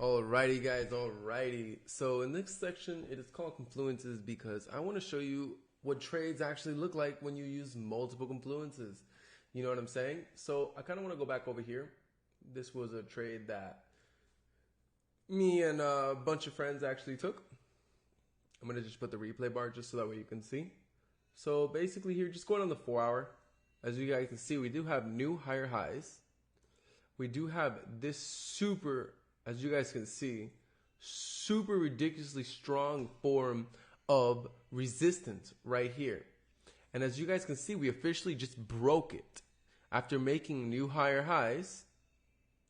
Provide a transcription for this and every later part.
Alrighty guys, alrighty. So in this section, it is called confluences because I want to show you what trades actually look like when you use multiple confluences. You know what I'm saying? So I kind of want to go back over here. This was a trade that me and a bunch of friends actually took. I'm going to just put the replay bar just so that way you can see. So basically here, just going on the 4 hour, as you guys can see, we do have new higher highs. We do have this super, as you guys can see, super ridiculously strong form of resistance right here. And as you guys can see, we officially just broke it after making new higher highs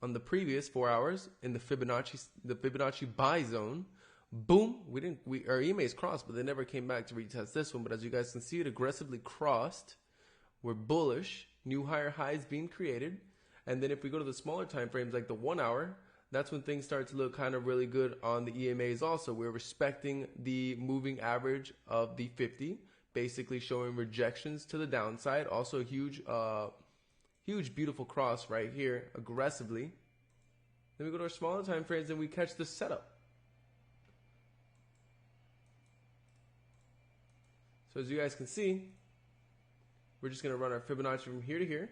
on the previous 4 hours in the Fibonacci buy zone. Boom, our EMAs crossed, but they never came back to retest this one. But as you guys can see, it aggressively crossed. We're bullish, new higher highs being created. And then if we go to the smaller time frames, like the 1 hour, that's when things start to look kind of really good on the EMAs also. We're respecting the moving average of the 50, basically showing rejections to the downside. Also a huge, beautiful cross right here, aggressively. Then we go to our smaller time frames and we catch the setup. So as you guys can see, we're just going to run our Fibonacci from here to here,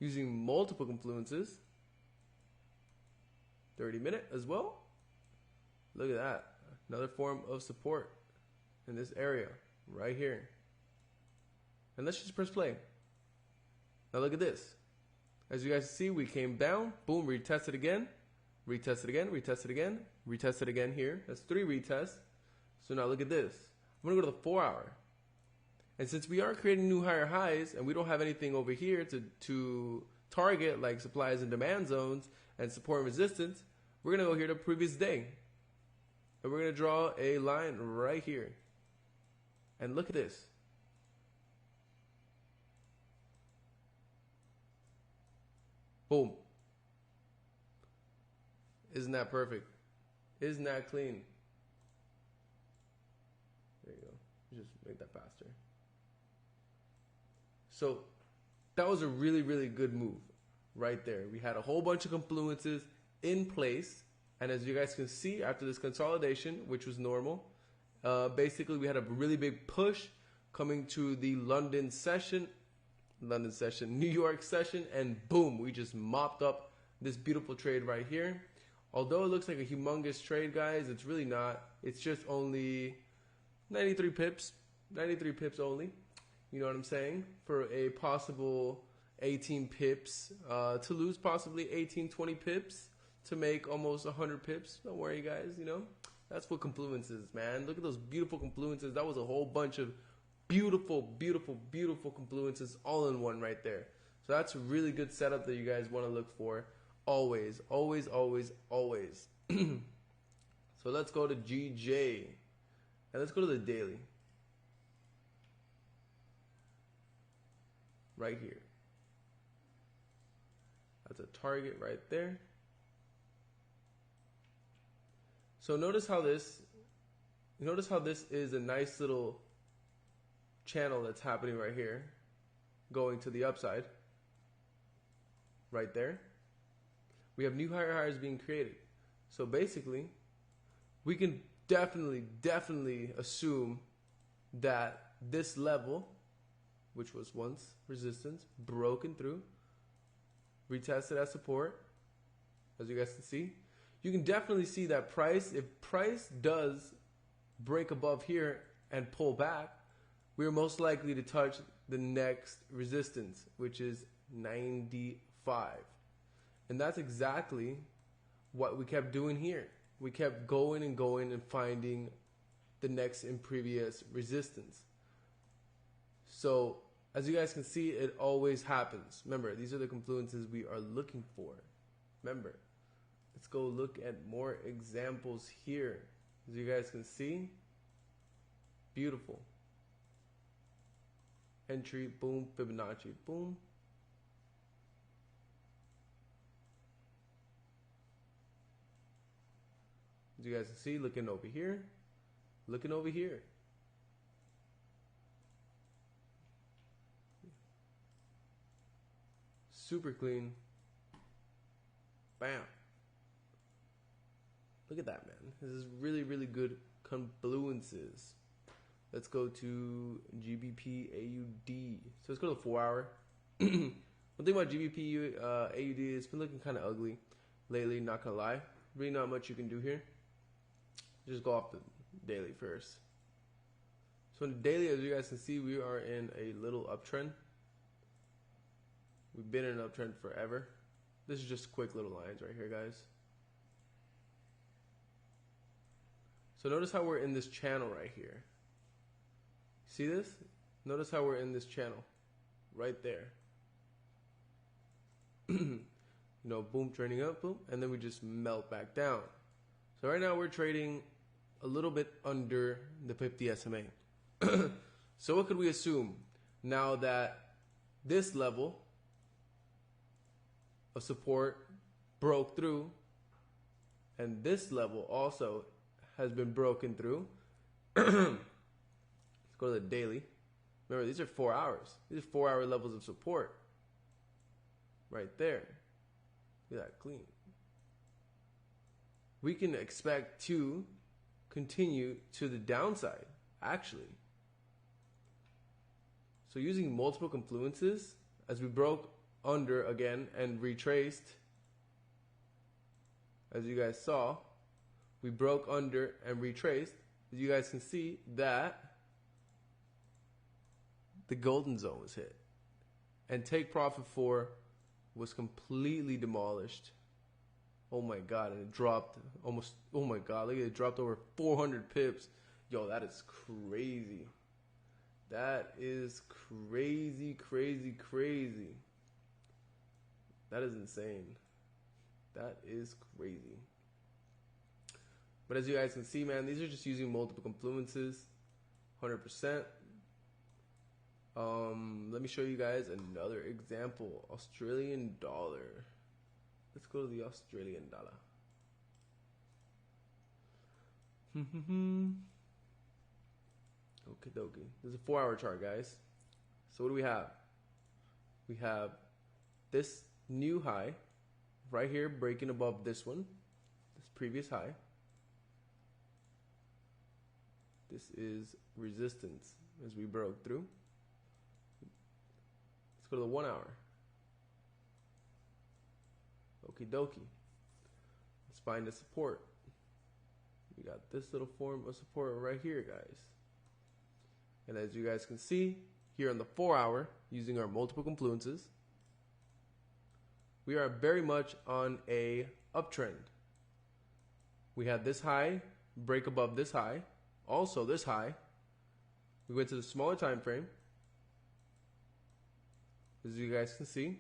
using multiple confluences. 30-minute as well. Look at that. Another form of support in this area right here. And let's just press play. Now look at this. As you guys see, we came down, boom, retested again, retested again, retested again, retested again here. That's 3 retests. So now look at this. I'm going to go to the 4 hour. And since we are creating new higher highs and we don't have anything over here to target like supplies and demand zones and support and resistance, we're going to go here to previous day. And we're going to draw a line right here. And look at this. Boom. Isn't that perfect? Isn't that clean? There you go. Just make that faster. So that was a really, really good move right there. We had a whole bunch of confluences in place. And as you guys can see, after this consolidation, which was normal, basically we had a really big push coming to the London session, New York session, and boom, we just mopped up this beautiful trade right here. Although it looks like a humongous trade, guys, it's really not. It's just only 93 pips, 93 pips only. You know what I'm saying? For a possible 18 pips to lose possibly 18, 20 pips to make almost 100 pips. Don't worry, guys. You know, that's what confluences, man. Look at those beautiful confluences. That was a whole bunch of beautiful, beautiful, beautiful confluences all in one right there. So that's a really good setup that you guys want to look for. Always, always, always, always. So let's go to GJ. And let's go to the daily. Right here. That's a target right there. So notice how this is a nice little channel that's happening right here, going to the upside. Right there. We have new higher highs being created. So basically, we can definitely assume that this level, which was once resistance, broken through, retested as support, as you guys can see. You can definitely see that price, if price does break above here and pull back, we're most likely to touch the next resistance, which is 95. And that's exactly what we kept doing here. We kept going and going and finding the next and previous resistance. So as you guys can see, it always happens. Remember, these are the confluences we are looking for. Remember, let's go look at more examples here. As you guys can see, beautiful. Entry, boom, Fibonacci, boom. As you guys can see, looking over here, looking over here. Super clean. Bam. Look at that, man. This is really, really good confluences. Let's go to GBP AUD. So let's go to the 4 hour. One thing about GBP AUD, it's been looking kind of ugly lately, not gonna lie. Really not much you can do here. Just go off the daily first. So in the daily, as you guys can see, we are in a little uptrend. We've been in an uptrend forever. This is just quick little lines right here, guys. So notice how we're in this channel right here. See this? Notice how we're in this channel right there. You know, boom, trending up, boom, and then we just melt back down. So right now we're trading a little bit under the 50 SMA. So what could we assume now that this level of support broke through and this level also has been broken through? Let's go to the daily. Remember, these are 4 hours. These are 4 hour levels of support right there. Look at that, clean. We can expect to continue to the downside, actually. So using multiple confluences, as we broke under again and retraced, as you guys saw, we broke under and retraced. As you guys can see that the golden zone was hit. And take profit for was completely demolished. Oh my God, and it dropped almost, oh my God, look at it, it dropped over 400 pips. Yo, that is crazy. That is crazy, crazy, crazy. That is insane. That is crazy. But as you guys can see, man, these are just using multiple confluences, 100%. Let me show you guys another example. Australian dollar. Let's go to the Australian dollar. Okie dokie. This is a 4 hour chart, guys. So what do we have? We have this new high right here breaking above this one, this previous high. This is resistance as we broke through. Let's go to the 1 hour. Okie dokie. Let's find the support. We got this little form of support right here, guys. And as you guys can see, here on the 4 hour, using our multiple confluences, we are very much on a uptrend. We had this high break above this high, also this high. We went to the smaller time frame. As you guys can see,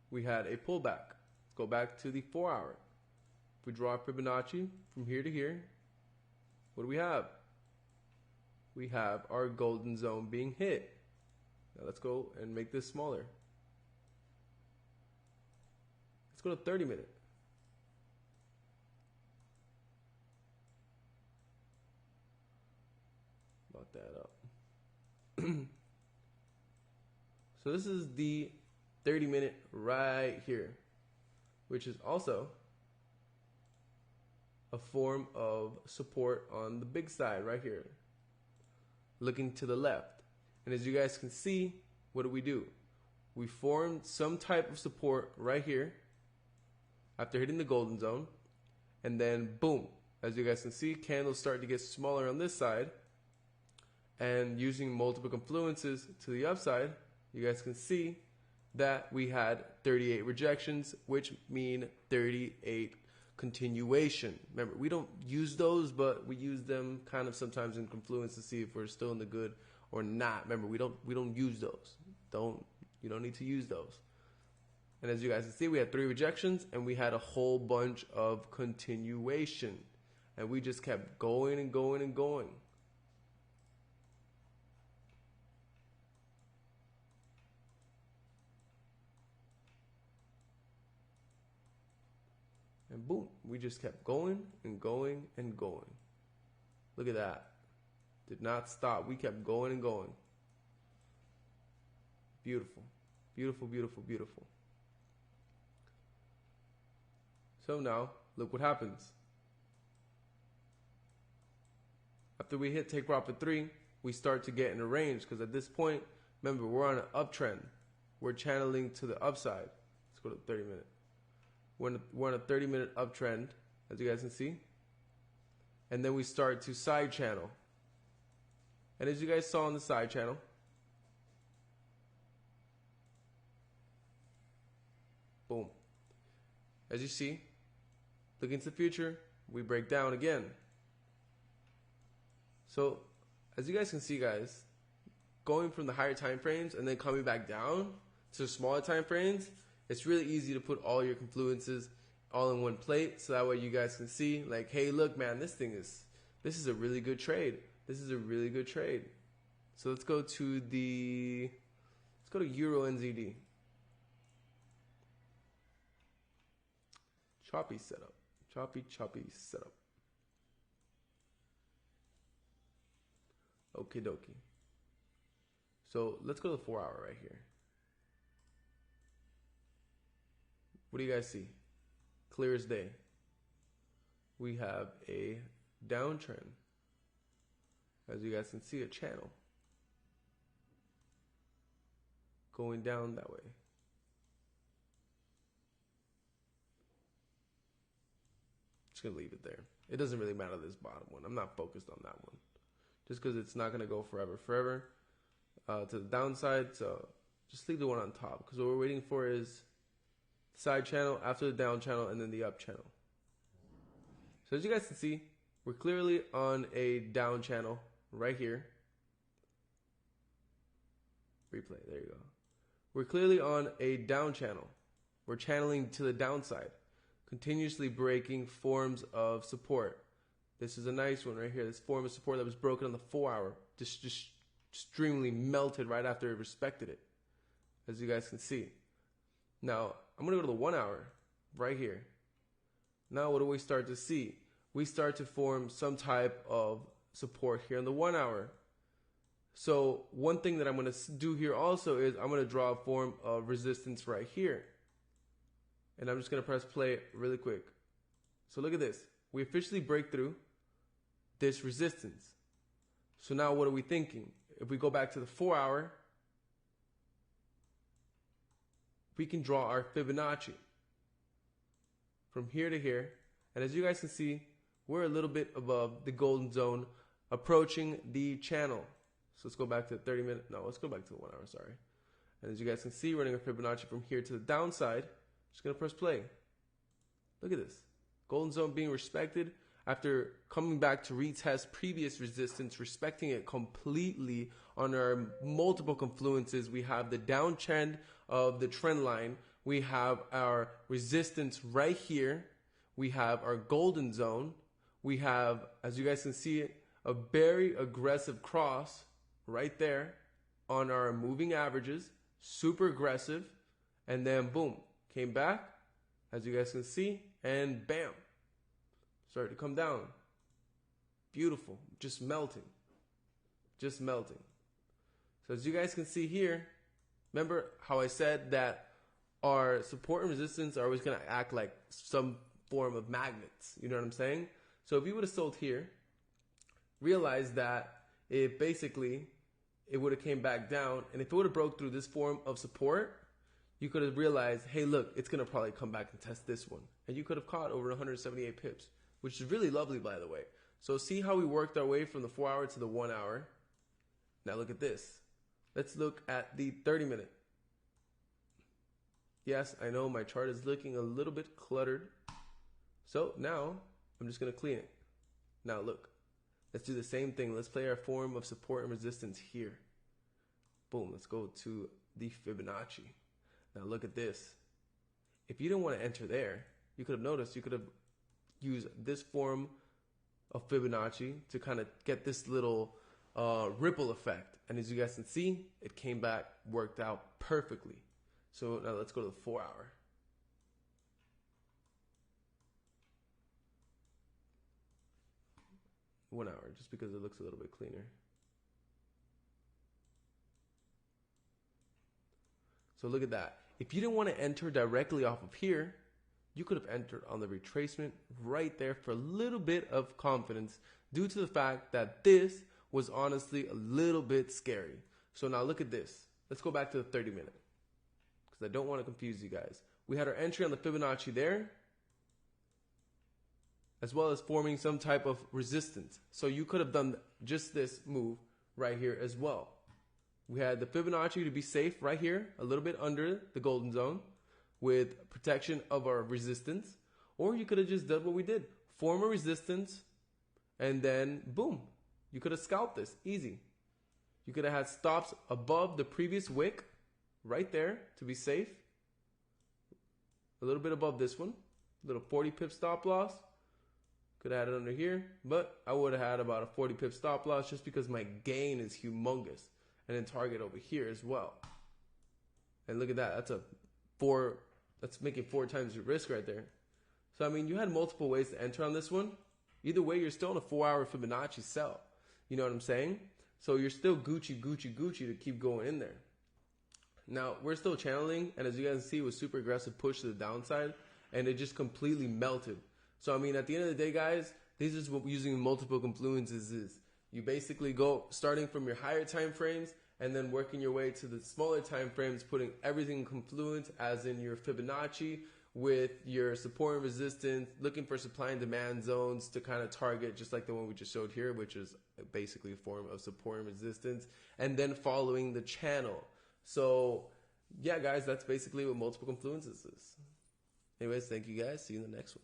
we had a pullback. Let's go back to the 4 hour. If we draw Fibonacci from here to here, what do we have? We have our golden zone being hit. Now let's go and make this smaller. Let's go to 30 minute. Lock that up. So this is the 30 minute right here, which is also a form of support on the big side right here, looking to the left. And as you guys can see, what do? We formed some type of support right here after hitting the golden zone, and then boom, as you guys can see, candles start to get smaller on this side, and using multiple confluences to the upside, you guys can see that we had 38 rejections, which mean 38 continuation. Remember, we don't use those, but we use them kind of sometimes in confluence to see if we're still in the good or not. Remember, we don't use those. You don't need to use those. And as you guys can see, we had 3 rejections and we had a whole bunch of continuation, and we just kept going and going and going. And boom, we just kept going and going and going. Look at that. Did not stop. We kept going and going. Beautiful. Beautiful, beautiful, beautiful. So now, look what happens. After we hit take profit 3, we start to get in a range because at this point, remember, we're on an uptrend. We're channeling to the upside. Let's go to 30 minute. We're on a 30-minute uptrend, as you guys can see. And then we start to side channel. And as you guys saw on the side channel, boom. As you see, looking into the future, we break down again. So, as you guys can see, guys, going from the higher time frames and then coming back down to the smaller time frames, it's really easy to put all your confluences all in one plate, so that way you guys can see, like, hey, look, man, this is a really good trade. This is a really good trade. So let's go to Euro NZD. Choppy setup. Choppy setup. Okie dokie. So let's go to the 4 hour right here. What do you guys see? Clear as day. We have a downtrend. As you guys can see, a channel going down that way. Just gonna leave it there. It doesn't really matter this bottom one. I'm not focused on that one, just because it's not gonna go forever to the downside. So just leave the one on top, because what we're waiting for is side channel after the down channel and then the up channel. So as you guys can see, we're clearly on a down channel right here. Replay, there you go. We're clearly on a down channel. We're channeling to the downside, continuously breaking forms of support. This is a nice one right here. This form of support that was broken on the 4 hour, just extremely melted right after it respected it, as you guys can see. Now, I'm going to go to the 1 hour right here. Now, what do we start to see? We start to form some type of support here in the 1 hour. So one thing that I'm going to do here also is I'm going to draw a form of resistance right here. And I'm just going to press play really quick. So look at this. We officially break through this resistance. So now what are we thinking? If we go back to the 4 hour, we can draw our Fibonacci from here to here. And as you guys can see, we're a little bit above the golden zone, approaching the channel. So let's go back to the 30 minute. No, let's go back to the 1 hour, sorry. And as you guys can see, running a Fibonacci from here to the downside. Just going to press play. Look at this. Golden zone being respected after coming back to retest previous resistance, respecting it completely on our multiple confluences. We have the downtrend of the trend line. We have our resistance right here. We have our golden zone. We have, as you guys can see, a very aggressive cross right there on our moving averages. Super aggressive. And then boom, came back, as you guys can see, and bam, started to come down. Beautiful, just melting. Just melting. So as you guys can see here, remember how I said that our support and resistance are always going to act like some form of magnets. You know what I'm saying? So if you would have sold here, realize that it basically, it would have came back down. And if it would have broke through this form of support, you could have realized, hey, look, it's going to probably come back and test this one. And you could have caught over 178 pips, which is really lovely, by the way. So see how we worked our way from the 4 hour to the 1 hour. Now look at this. Let's look at the 30 minute. Yes, I know my chart is looking a little bit cluttered. So now I'm just going to clean it. Now look, let's do the same thing. Let's play our form of support and resistance here. Boom, let's go to the Fibonacci. Now look at this. If you didn't want to enter there, you could have noticed you could have used this form of Fibonacci to kind of get this little ripple effect. And as you guys can see, it came back, worked out perfectly. So now let's go to the 4 hour. One hour, just because it looks a little bit cleaner. So look at that. If you didn't want to enter directly off of here, you could have entered on the retracement right there for a little bit of confidence due to the fact that this was honestly a little bit scary. So now look at this. Let's go back to the 30-minute because I don't want to confuse you guys. We had our entry on the Fibonacci there, as well as forming some type of resistance. So you could have done just this move right here as well. We had the Fibonacci to be safe right here, a little bit under the golden zone with protection of our resistance. Or you could have just done what we did. Form a resistance and then boom. You could have scalped this, easy. You could have had stops above the previous wick right there to be safe. A little bit above this one, a little 40 pip stop loss. Could have had it under here, but I would have had about a 40 pip stop loss just because my gain is humongous. And then target over here as well. And look at that, that's making 4 times your risk right there. So I mean, you had multiple ways to enter on this one. Either way, you're still in a 4-hour Fibonacci sell. You know what I'm saying? So you're still Gucci to keep going in there. Now, we're still channeling, and as you guys can see, it was super aggressive push to the downside, and it just completely melted. So, I mean, at the end of the day, guys, this is what using multiple confluences is. You basically go starting from your higher time frames and then working your way to the smaller time frames, putting everything in confluence, as in your Fibonacci, with your support and resistance, looking for supply and demand zones to kind of target, just like the one we just showed here, which is basically a form of support and resistance, and then following the channel. So yeah, guys, that's basically what multiple confluences is. Anyways, thank you guys. See you in the next one.